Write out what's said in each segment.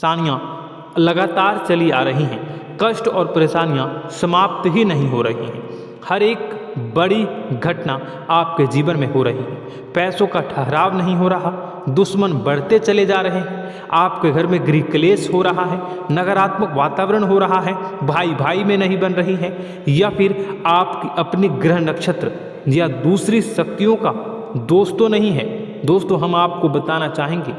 परेशानियाँ लगातार चली आ रही हैं, कष्ट और परेशानियाँ समाप्त ही नहीं हो रही हैं। हर एक बड़ी घटना आपके जीवन में हो रही है, पैसों का ठहराव नहीं हो रहा, दुश्मन बढ़ते चले जा रहे हैं, आपके घर में गृह क्लेश हो रहा है, नकारात्मक वातावरण हो रहा है, भाई भाई में नहीं बन रही है, या फिर आपकी अपनी ग्रह नक्षत्र या दूसरी शक्तियों का दोष तो नहीं है। दोस्तों, हम आपको बताना चाहेंगे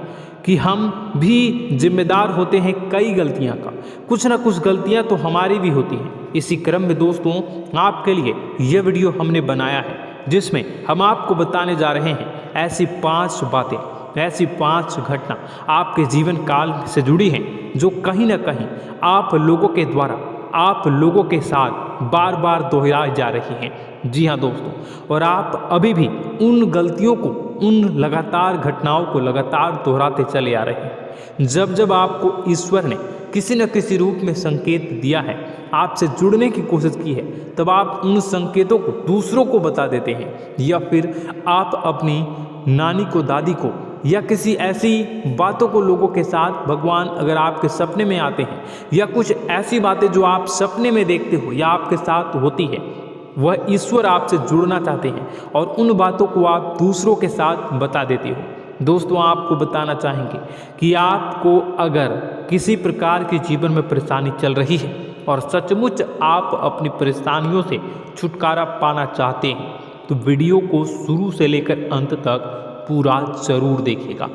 कि हम भी जिम्मेदार होते हैं कई गलतियां का, कुछ ना कुछ गलतियां तो हमारी भी होती हैं। इसी क्रम में दोस्तों, आपके लिए यह वीडियो हमने बनाया है जिसमें हम आपको बताने जा रहे हैं ऐसी 5 बातें, ऐसी 5 घटना आपके जीवन काल से जुड़ी हैं जो कहीं ना कहीं आप लोगों के द्वारा, आप लोगों के साथ बार बार दोहराई जा रही हैं। जी हाँ दोस्तों, और आप अभी भी उन गलतियों को, उन लगातार घटनाओं को लगातार दोहराते चले आ रहे हैं। जब जब आपको ईश्वर ने किसी न किसी रूप में संकेत दिया है, आपसे जुड़ने की कोशिश की है, तब आप उन संकेतों को दूसरों को बता देते हैं, या फिर आप अपनी नानी को, दादी को, या किसी ऐसी बातों को लोगों के साथ, भगवान अगर आपके सपने में आते हैं, या कुछ ऐसी बातें जो आप सपने में देखते हो या आपके साथ होती है, वह ईश्वर आपसे जुड़ना चाहते हैं और उन बातों को आप दूसरों के साथ बता देते हो। दोस्तों, आपको बताना चाहेंगे कि आपको अगर किसी प्रकार की जीवन में परेशानी चल रही है और सचमुच आप अपनी परेशानियों से छुटकारा पाना चाहते हैं, तो वीडियो को शुरू से लेकर अंत तक पूरा जरूर देखिएगा।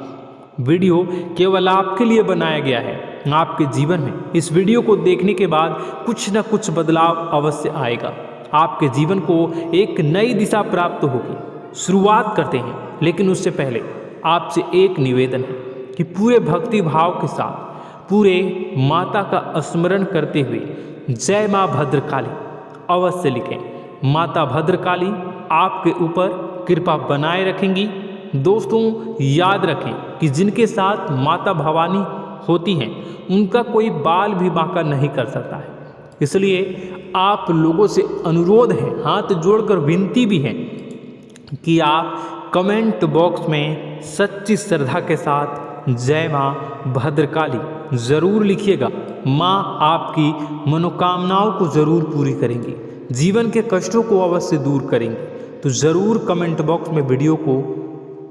वीडियो केवल आपके लिए बनाया गया है। आपके जीवन में इस वीडियो को देखने के बाद कुछ न कुछ बदलाव अवश्य आएगा, आपके जीवन को एक नई दिशा प्राप्त होगी। शुरुआत करते हैं, लेकिन उससे पहले आपसे एक निवेदन है कि पूरे भक्ति भाव के साथ, पूरे माता का स्मरण करते हुए जय माँ भद्रकाली अवश्य लिखें। माता भद्रकाली आपके ऊपर कृपा बनाए रखेंगी। दोस्तों, याद रखें कि जिनके साथ माता भवानी होती हैं, उनका कोई बाल भी बांका नहीं कर सकता है। इसलिए आप लोगों से अनुरोध है, हाथ जोड़कर विनती भी है कि आप कमेंट बॉक्स में सच्ची श्रद्धा के साथ जय माँ भद्रकाली ज़रूर लिखिएगा। माँ आपकी मनोकामनाओं को ज़रूर पूरी करेंगी, जीवन के कष्टों को अवश्य दूर करेंगी। तो ज़रूर कमेंट बॉक्स में वीडियो को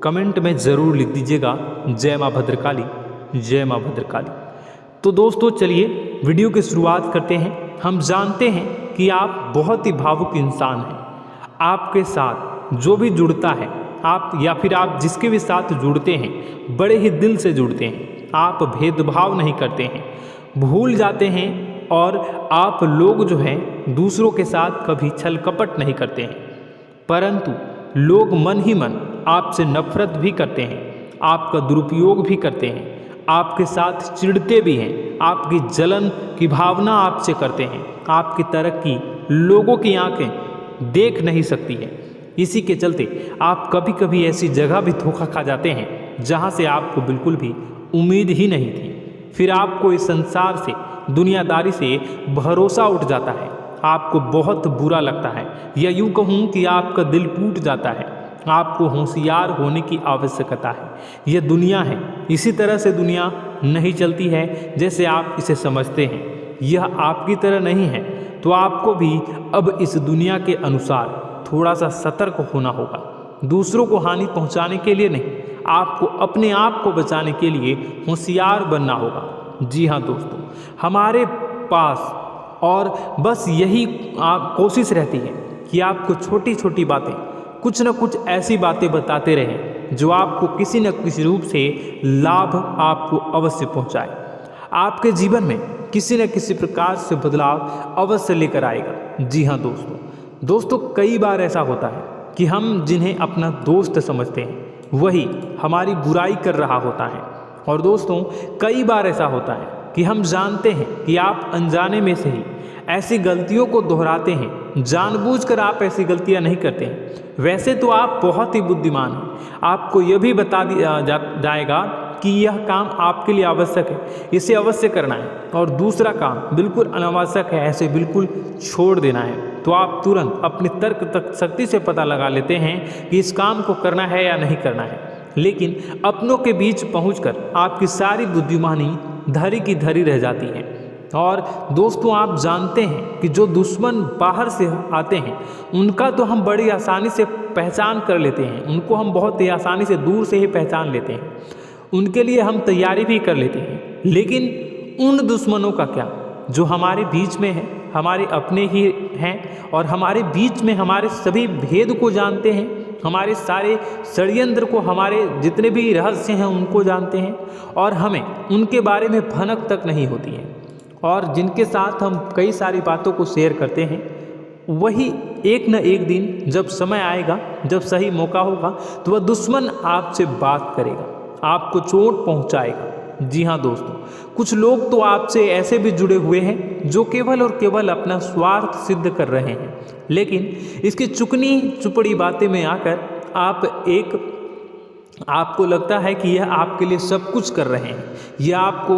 कमेंट में ज़रूर लिख दीजिएगा, जय माँ भद्रकाली, जय माँ भद्रकाली। तो दोस्तों, चलिए वीडियो की शुरुआत करते हैं। हम जानते हैं कि आप बहुत ही भावुक इंसान हैं। आपके साथ जो भी जुड़ता है, आप या फिर आप जिसके भी साथ जुड़ते हैं, बड़े ही दिल से जुड़ते हैं। आप भेदभाव नहीं करते हैं, भूल जाते हैं, और आप लोग जो हैं दूसरों के साथ कभी छल कपट नहीं करते हैं, परंतु लोग मन ही मन आपसे नफरत भी करते हैं, आपका दुरुपयोग भी करते हैं, आपके साथ चिढ़ते भी हैं, आपकी जलन की भावना आपसे करते हैं। आपकी तरक्की लोगों की आंखें देख नहीं सकती है। इसी के चलते आप कभी कभी ऐसी जगह भी धोखा खा जाते हैं जहां से आपको बिल्कुल भी उम्मीद ही नहीं थी। फिर आपको इस संसार से, दुनियादारी से भरोसा उठ जाता है, आपको बहुत बुरा लगता है, या यूँ कहूँ कि आपका दिल टूट जाता है। आपको होशियार होने की आवश्यकता है। यह दुनिया है, इसी तरह से दुनिया नहीं चलती है जैसे आप इसे समझते हैं। यह आपकी तरह नहीं है, तो आपको भी अब इस दुनिया के अनुसार थोड़ा सा सतर्क होना होगा। दूसरों को हानि पहुंचाने के लिए नहीं, आपको अपने आप को बचाने के लिए होशियार बनना होगा। जी हाँ दोस्तों, हमारे पास और बस यही कोशिश रहती है कि आपको छोटी छोटी बातें, कुछ न कुछ ऐसी बातें बताते रहें जो आपको किसी न किसी रूप से लाभ आपको अवश्य पहुंचाए, आपके जीवन में किसी न किसी प्रकार से बदलाव अवश्य लेकर आएगा। जी हाँ दोस्तों, कई बार ऐसा होता है कि हम जिन्हें अपना दोस्त समझते हैं वही हमारी बुराई कर रहा होता है। और दोस्तों, कई बार ऐसा होता है कि हम जानते हैं कि आप अनजाने में से ही ऐसी गलतियों को दोहराते हैं, जानबूझकर आप ऐसी गलतियां नहीं करते हैं। वैसे तो आप बहुत ही बुद्धिमान हैं, आपको यह भी बता दिया जाएगा कि यह काम आपके लिए आवश्यक है, इसे अवश्य करना है, और दूसरा काम बिल्कुल अनावश्यक है, ऐसे बिल्कुल छोड़ देना है। तो आप तुरंत अपनी तर्क शक्ति से पता लगा लेते हैं कि इस काम को करना है या नहीं करना है। लेकिन अपनों के बीच पहुंचकर आपकी सारी बुद्धिमानी धरी की धरी रह जाती हैं। और दोस्तों आप जानते हैं कि जो दुश्मन बाहर से आते हैं उनका तो हम बड़ी आसानी से पहचान कर लेते हैं, उनको हम बहुत ही आसानी से दूर से ही पहचान लेते हैं, उनके लिए हम तैयारी भी कर लेते हैं। लेकिन उन दुश्मनों का क्या जो हमारे बीच में है, हमारे अपने ही हैं और हमारे बीच में हमारे सभी भेद को जानते हैं, हमारे सारे षड्यंत्र को, हमारे जितने भी रहस्य हैं उनको जानते हैं और हमें उनके बारे में भनक तक नहीं होती है, और जिनके साथ हम कई सारी बातों को शेयर करते हैं, वही एक न एक दिन जब समय आएगा, जब सही मौका होगा, तो वह दुश्मन आपसे बात करेगा, आपको चोट पहुंचाएगा। जी हाँ दोस्तों, कुछ लोग तो आपसे ऐसे भी जुड़े हुए हैं जो केवल और केवल अपना स्वार्थ सिद्ध कर रहे हैं, लेकिन इसकी चुकनी चुपड़ी बातें में आकर आपको लगता है कि यह आपके लिए सब कुछ कर रहे हैं, यह आपको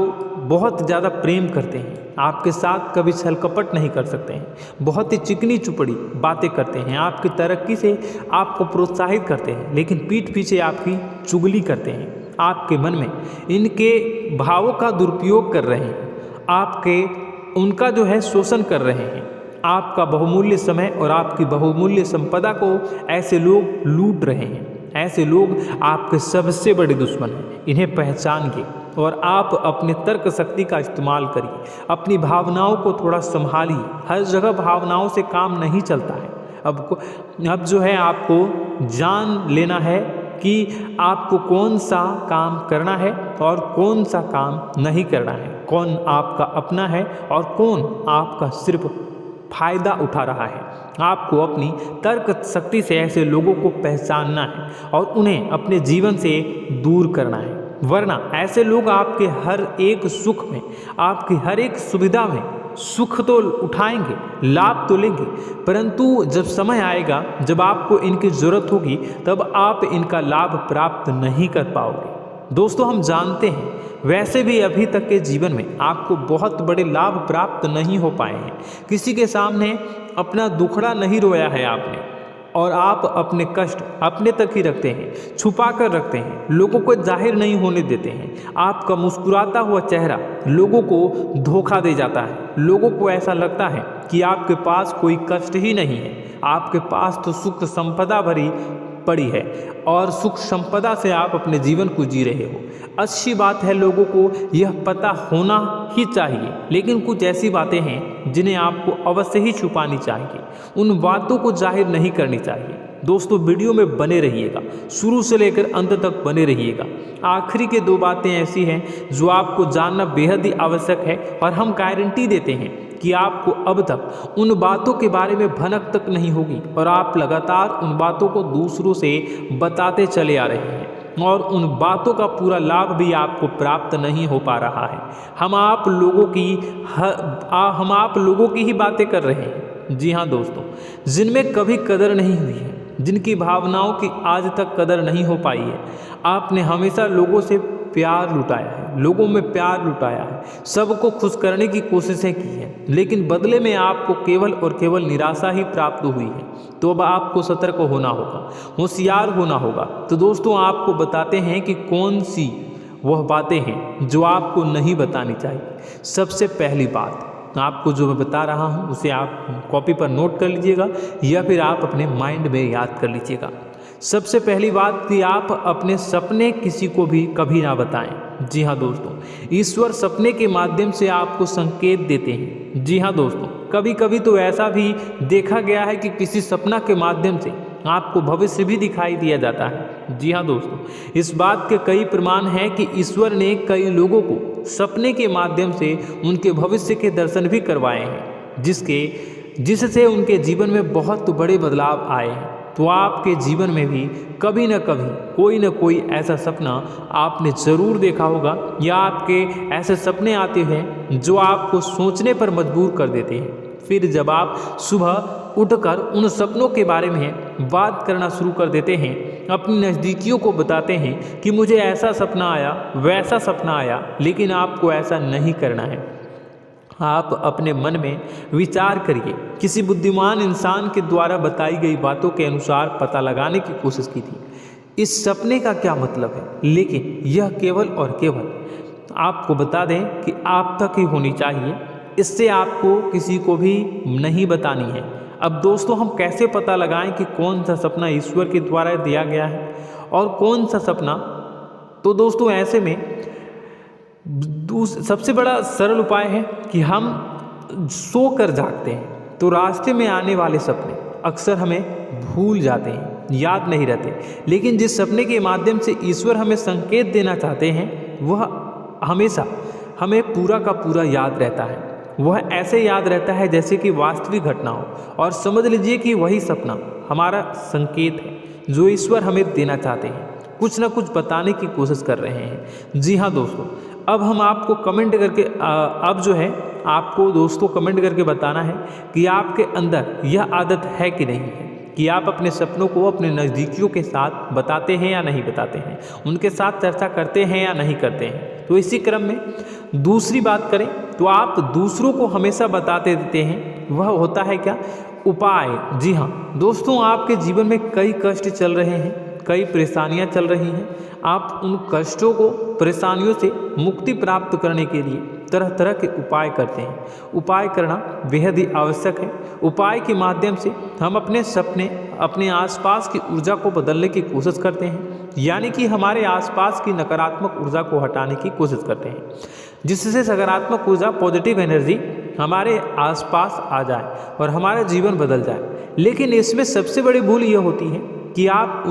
बहुत ज़्यादा प्रेम करते हैं, आपके साथ कभी छल कपट नहीं कर सकते हैं, बहुत ही चिकनी चुपड़ी बातें करते हैं, आपकी तरक्की से आपको प्रोत्साहित करते हैं, लेकिन पीठ पीछे आपकी चुगली करते हैं, आपके मन में इनके भावों का दुरुपयोग कर रहे हैं, उनका जो है शोषण कर रहे हैं, आपका बहुमूल्य समय और आपकी बहुमूल्य संपदा को ऐसे लोग लूट रहे हैं। ऐसे लोग आपके सबसे बड़े दुश्मन हैं, इन्हें पहचानिए और आप अपने तर्क शक्ति का इस्तेमाल करिए, अपनी भावनाओं को थोड़ा संभालिए। हर जगह भावनाओं से काम नहीं चलता है। अब जो है आपको जान लेना है कि आपको कौन सा काम करना है और कौन सा काम नहीं करना है, कौन आपका अपना है और कौन आपका सिर्फ फायदा उठा रहा है। आपको अपनी तर्क शक्ति से ऐसे लोगों को पहचानना है और उन्हें अपने जीवन से दूर करना है, वरना ऐसे लोग आपके हर एक सुख में, आपकी हर एक सुविधा में सुख तो उठाएंगे, लाभ तो लेंगे, परंतु जब समय आएगा, जब आपको इनकी ज़रूरत होगी, तब आप इनका लाभ प्राप्त नहीं कर पाओगे। दोस्तों हम जानते हैं वैसे भी अभी तक के जीवन में आपको बहुत बड़े लाभ प्राप्त नहीं हो पाए हैं, किसी के सामने अपना दुखड़ा नहीं रोया है आपने, और आप अपने कष्ट अपने तक ही रखते हैं, छुपा कर रखते हैं, लोगों को जाहिर नहीं होने देते हैं। आपका मुस्कुराता हुआ चेहरा लोगों को धोखा दे जाता है, लोगों को ऐसा लगता है कि आपके पास कोई कष्ट ही नहीं है, आपके पास तो सुख संपदा भरी पड़ी है और सुख संपदा से आप अपने जीवन को जी रहे हो। अच्छी बात है, लोगों को यह पता होना ही चाहिए, लेकिन कुछ ऐसी बातें हैं जिन्हें आपको अवश्य ही छुपानी चाहिए, उन बातों को जाहिर नहीं करनी चाहिए। दोस्तों वीडियो में बने रहिएगा, शुरू से लेकर अंत तक बने रहिएगा। आखिरी के 2 बातें ऐसी हैं जो आपको जानना बेहद ही आवश्यक है और हम गारंटी देते हैं कि आपको अब तक उन बातों के बारे में भनक तक नहीं होगी और आप लगातार उन बातों को दूसरों से बताते चले आ रहे हैं और उन बातों का पूरा लाभ भी आपको प्राप्त नहीं हो पा रहा है। हम आप लोगों की ही बातें कर रहे हैं। जी हाँ दोस्तों, जिनमें कभी कदर नहीं हुई है, जिनकी भावनाओं की आज तक कदर नहीं हो पाई है। आपने हमेशा लोगों से प्यार लुटाया है, लोगों में प्यार लुटाया है, सबको खुश करने की कोशिशें की है, लेकिन बदले में आपको केवल और केवल निराशा ही प्राप्त हुई है। तो अब आपको सतर्क होना होगा, होशियार होना होगा। तो दोस्तों आपको बताते हैं कि कौन सी वह बातें हैं जो आपको नहीं बतानी चाहिए। सबसे पहली बात आपको जो मैं बता रहा हूँ उसे आप कॉपी पर नोट कर लीजिएगा या फिर आप अपने माइंड में याद कर लीजिएगा। सबसे पहली बात कि आप अपने सपने किसी को भी कभी ना बताएं। जी हाँ दोस्तों, ईश्वर सपने के माध्यम से आपको संकेत देते हैं। जी हाँ दोस्तों, कभी कभी तो ऐसा भी देखा गया है कि किसी सपना के माध्यम से आपको भविष्य भी दिखाई दिया जाता है। जी हाँ दोस्तों, इस बात के कई प्रमाण हैं कि ईश्वर ने कई लोगों को सपने के माध्यम से उनके भविष्य के दर्शन भी करवाए हैं, जिससे उनके जीवन में बहुत बड़े बदलाव आए हैं। तो आपके जीवन में भी कभी न कोई ऐसा सपना आपने ज़रूर देखा होगा या आपके ऐसे सपने आते हैं जो आपको सोचने पर मजबूर कर देते हैं। फिर जब आप सुबह उठकर उन सपनों के बारे में बात करना शुरू कर देते हैं, अपनी नज़दीकियों को बताते हैं कि मुझे ऐसा सपना आया, वैसा सपना आया, लेकिन आपको ऐसा नहीं करना है। आप अपने मन में विचार करिए। किसी बुद्धिमान इंसान के द्वारा बताई गई बातों के अनुसार पता लगाने की कोशिश की थी इस सपने का क्या मतलब है, लेकिन यह केवल और केवल आपको बता दें कि आप तक ही होनी चाहिए, इससे आपको किसी को भी नहीं बतानी है। अब दोस्तों हम कैसे पता लगाएं कि कौन सा सपना ईश्वर के द्वारा दिया गया है और कौन सा सपना? तो दोस्तों ऐसे में सबसे बड़ा सरल उपाय है कि हम सो कर जागते हैं तो रास्ते में आने वाले सपने अक्सर हमें भूल जाते हैं, याद नहीं रहते। लेकिन जिस सपने के माध्यम से ईश्वर हमें संकेत देना चाहते हैं वह हमेशा हमें पूरा का पूरा याद रहता है। वह ऐसे याद रहता है जैसे कि वास्तविक घटना हो, और समझ लीजिए कि वही सपना हमारा संकेत है जो ईश्वर हमें देना चाहते हैं, कुछ ना कुछ बताने की कोशिश कर रहे हैं। जी हाँ दोस्तों, अब हम आपको कमेंट करके अब जो है आपको दोस्तों कमेंट करके बताना है कि आपके अंदर यह आदत है कि नहीं है कि आप अपने सपनों को अपने नज़दीकियों के साथ बताते हैं या नहीं बताते हैं, उनके साथ चर्चा करते हैं या नहीं करते हैं। तो इसी क्रम में दूसरी बात करें तो आप दूसरों को हमेशा बताते देते हैं, वह होता है क्या? उपाय। जी हाँ दोस्तों, आपके जीवन में कई कष्ट चल रहे हैं, कई परेशानियां चल रही हैं। आप उन कष्टों को, परेशानियों से मुक्ति प्राप्त करने के लिए तरह तरह के उपाय करते हैं। उपाय करना बेहद ही आवश्यक है। उपाय के माध्यम से हम अपने सपने, अपने आसपास की ऊर्जा को बदलने की कोशिश करते हैं, यानी कि हमारे आसपास की नकारात्मक ऊर्जा को हटाने की कोशिश करते हैं, जिससे सकारात्मक ऊर्जा, पॉजिटिव एनर्जी हमारे आसपास आ जाए और हमारा जीवन बदल जाए। लेकिन इसमें सबसे बड़ी भूल यह होती है कि आप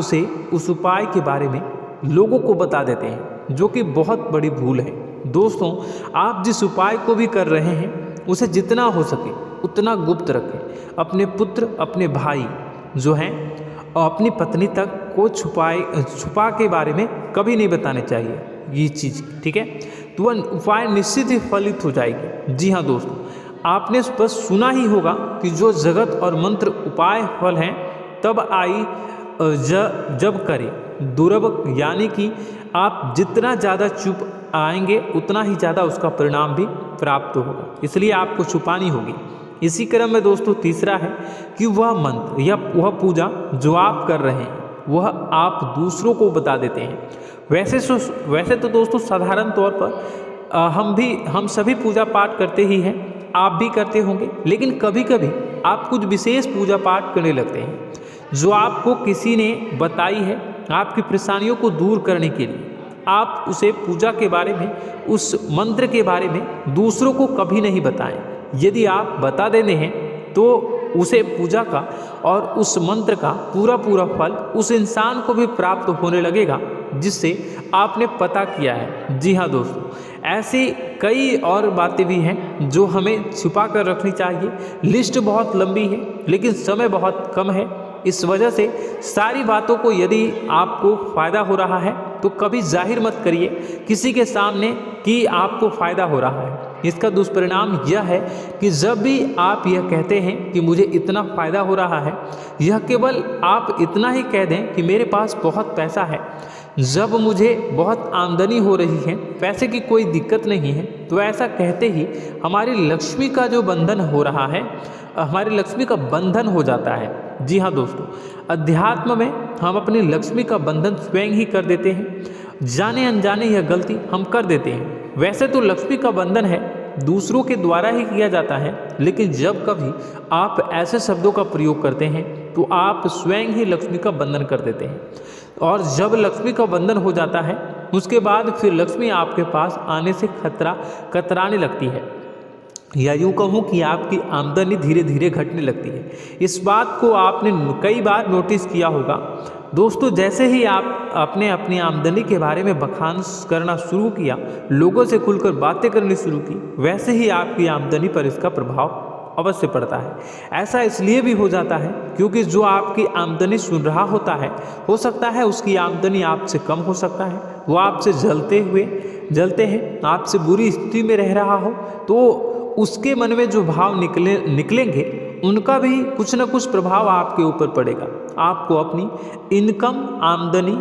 उस उपाय के बारे में लोगों को बता देते हैं, जो कि बहुत बड़ी भूल है। दोस्तों, आप जिस उपाय को भी कर रहे हैं उसे जितना हो सके उतना गुप्त रखें। अपने पुत्र, अपने भाई जो हैं और अपनी पत्नी तक को छुपा के बारे में कभी नहीं बताने चाहिए ये चीज़, ठीक है? तो वह उपाय निश्चित ही फलित हो जाएगी। जी हाँ दोस्तों, आपने बस सुना ही होगा कि जो जगत और मंत्र उपाय फल हैं तब आई जब करे दुर्लभ, यानी कि आप जितना ज़्यादा चुप आएंगे उतना ही ज़्यादा उसका परिणाम भी प्राप्त होगा, इसलिए आपको छुपानी होगी। इसी क्रम में दोस्तों तीसरा है कि वह मंत्र या वह पूजा जो आप कर रहे हैं वह आप दूसरों को बता देते हैं। वैसे तो दोस्तों साधारण तौर पर हम सभी पूजा पाठ करते ही हैं, आप भी करते होंगे, लेकिन कभी कभी आप कुछ विशेष पूजा पाठ करने लगते हैं जो आपको किसी ने बताई है आपकी परेशानियों को दूर करने के लिए। आप उसे पूजा के बारे में, उस मंत्र के बारे में दूसरों को कभी नहीं बताएं। यदि आप बता देते हैं तो उसे पूजा का और उस मंत्र का पूरा फल उस इंसान को भी प्राप्त होने लगेगा जिससे आपने पता किया है। जी हाँ दोस्तों, ऐसी कई और बातें भी हैं जो हमें छुपा कर रखनी चाहिए। लिस्ट बहुत लंबी है लेकिन समय बहुत कम है, इस वजह से सारी बातों को यदि आपको फ़ायदा हो रहा है तो कभी जाहिर मत करिए किसी के सामने कि आपको फ़ायदा हो रहा है। इसका दुष्परिणाम यह है कि जब भी आप यह कहते हैं कि मुझे इतना फ़ायदा हो रहा है, यह केवल आप इतना ही कह दें कि मेरे पास बहुत पैसा है, जब मुझे बहुत आमदनी हो रही है, पैसे की कोई दिक्कत नहीं है, तो ऐसा कहते ही हमारी लक्ष्मी का जो बंधन हो रहा है, हमारी लक्ष्मी का बंधन हो जाता है। जी हाँ दोस्तों, अध्यात्म में हम अपनी लक्ष्मी का बंधन स्वयं ही कर देते हैं, जाने अनजाने यह गलती हम कर देते हैं। वैसे तो लक्ष्मी का बंधन है दूसरों के द्वारा ही किया जाता है, लेकिन जब कभी आप ऐसे शब्दों का प्रयोग करते हैं तो आप स्वयं ही लक्ष्मी का बंधन कर देते हैं, और जब लक्ष्मी का बंधन हो जाता है उसके बाद फिर लक्ष्मी आपके पास आने से कतराने लगती है, या यूँ कहूँ कि आपकी आमदनी धीरे धीरे घटने लगती है। इस बात को आपने कई बार नोटिस किया होगा दोस्तों। जैसे ही आप अपनी आमदनी के बारे में बखान करना शुरू किया, लोगों से खुलकर बातें करनी शुरू की, वैसे ही आपकी आमदनी पर इसका प्रभाव अवश्य पड़ता है। ऐसा इसलिए भी हो जाता है क्योंकि जो आपकी आमदनी सुन रहा होता है, हो सकता है उसकी आमदनी आपसे कम हो सकता है, वो आपसे जलते हैं, आपसे बुरी स्थिति में रह रहा हो, तो उसके मन में जो भाव निकलेंगे उनका भी कुछ न कुछ प्रभाव आपके ऊपर पड़ेगा। आपको अपनी इनकम, आमदनी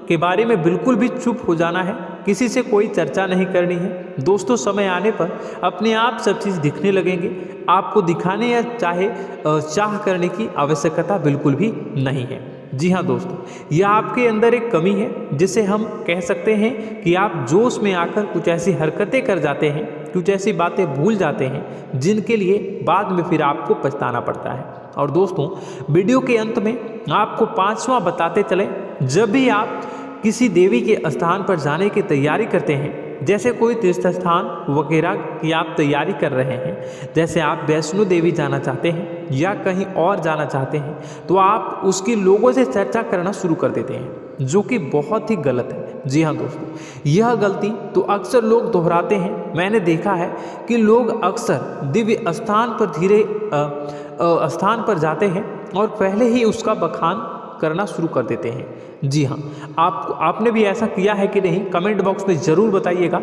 के बारे में बिल्कुल भी चुप हो जाना है, किसी से कोई चर्चा नहीं करनी है। दोस्तों, समय आने पर अपने आप सब चीज़ दिखने लगेंगे, आपको दिखाने या चाह करने की आवश्यकता बिल्कुल भी नहीं है। जी हाँ दोस्तों, यह आपके अंदर एक कमी है जिसे हम कह सकते हैं कि आप जोश में आकर कुछ ऐसी हरकतें कर जाते हैं, कुछ ऐसी बातें भूल जाते हैं जिनके लिए बाद में फिर आपको पछताना पड़ता है। और दोस्तों, वीडियो के अंत में आपको 5वां बताते चले, जब भी आप किसी देवी के स्थान पर जाने की तैयारी करते हैं, जैसे कोई तीर्थ स्थान वगैरह की आप तैयारी कर रहे हैं, जैसे आप वैष्णो देवी जाना चाहते हैं या कहीं और जाना चाहते हैं, तो आप उसकी लोगों से चर्चा करना शुरू कर देते हैं, जो कि बहुत ही गलत है। जी हाँ दोस्तों, यह गलती तो अक्सर लोग दोहराते हैं। मैंने देखा है कि लोग अक्सर दिव्य स्थान पर स्थान पर जाते हैं और पहले ही उसका बखान करना शुरू कर देते हैं। जी हाँ, आपने भी ऐसा किया है कि नहीं, कमेंट बॉक्स में ज़रूर बताइएगा।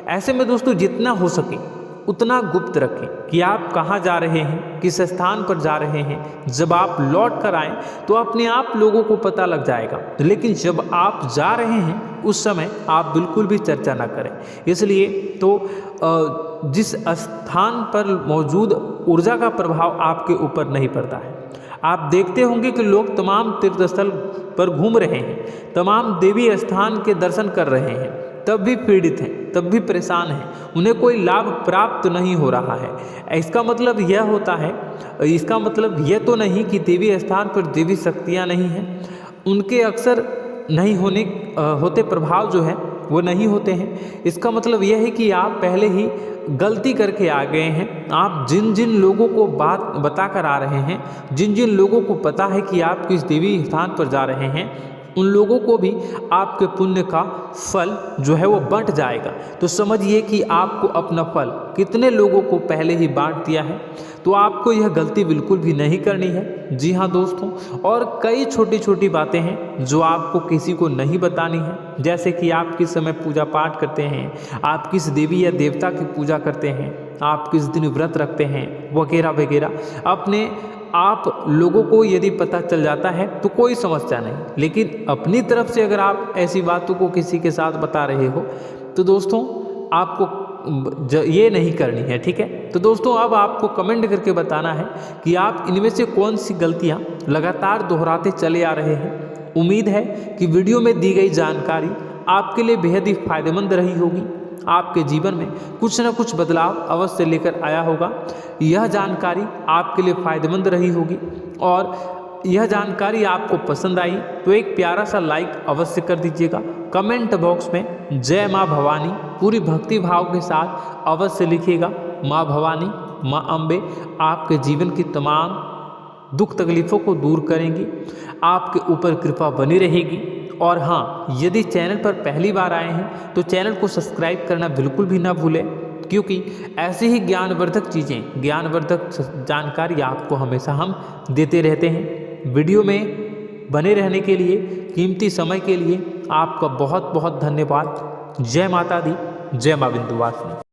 ऐसे में दोस्तों, जितना हो सके उतना गुप्त रखें कि आप कहाँ जा रहे हैं, किस स्थान पर जा रहे हैं। जब आप लौट कर आएँ तो अपने आप लोगों को पता लग जाएगा, लेकिन जब आप जा रहे हैं उस समय आप बिल्कुल भी चर्चा ना करें। इसलिए तो जिस स्थान पर मौजूद ऊर्जा का प्रभाव आपके ऊपर नहीं पड़ता है। आप देखते होंगे कि लोग तमाम तीर्थ स्थल पर घूम रहे हैं, तमाम देवी स्थान के दर्शन कर रहे हैं, तब भी पीड़ित हैं, तब भी परेशान हैं, उन्हें कोई लाभ प्राप्त नहीं हो रहा है। इसका मतलब यह होता है, इसका मतलब यह तो नहीं कि देवी स्थान पर देवी शक्तियाँ नहीं हैं, उनके अक्सर नहीं होते प्रभाव जो है वो नहीं होते हैं। इसका मतलब यह है कि आप पहले ही गलती करके आ गए हैं। आप जिन जिन लोगों को बात बता कर आ रहे हैं, जिन जिन लोगों को पता है कि आप किस देवी स्थान पर जा रहे हैं, उन लोगों को भी आपके पुण्य का फल जो है वो बंट जाएगा। तो समझिए कि आपको अपना फल कितने लोगों को पहले ही बांट दिया है। तो आपको यह गलती बिल्कुल भी नहीं करनी है। जी हाँ दोस्तों, और कई छोटी छोटी बातें हैं जो आपको किसी को नहीं बतानी है, जैसे कि आप किस समय पूजा पाठ करते हैं, आप किस देवी या देवता की पूजा करते हैं, आप किस दिन व्रत रखते हैं, वगैरह वगैरह। अपने आप लोगों को यदि पता चल जाता है तो कोई समस्या नहीं, लेकिन अपनी तरफ से अगर आप ऐसी बातों को किसी के साथ बता रहे हो तो दोस्तों आपको ये नहीं करनी है, ठीक है। तो दोस्तों, अब आपको कमेंट करके बताना है कि आप इनमें से कौन सी गलतियां लगातार दोहराते चले आ रहे हैं। उम्मीद है कि वीडियो में दी गई जानकारी आपके लिए बेहद ही फायदेमंद रही होगी, आपके जीवन में कुछ न कुछ बदलाव अवश्य लेकर आया होगा। यह जानकारी आपके लिए फायदेमंद रही होगी और यह जानकारी आपको पसंद आई तो एक प्यारा सा लाइक अवश्य कर दीजिएगा। कमेंट बॉक्स में जय माँ भवानी पूरी भक्ति भाव के साथ अवश्य लिखिएगा। माँ भवानी, माँ अम्बे आपके जीवन की तमाम दुख तकलीफ़ों को दूर करेंगी, आपके ऊपर कृपा बनी रहेगी। और हाँ, यदि चैनल पर पहली बार आए हैं तो चैनल को सब्सक्राइब करना बिल्कुल भी ना भूलें, क्योंकि ऐसी ही ज्ञानवर्धक चीज़ें, ज्ञानवर्धक जानकारी आपको हमेशा हम देते रहते हैं। वीडियो में बने रहने के लिए, कीमती समय के लिए आपका बहुत बहुत धन्यवाद। जय माता दी, जय माँ विंध्यवासिनी।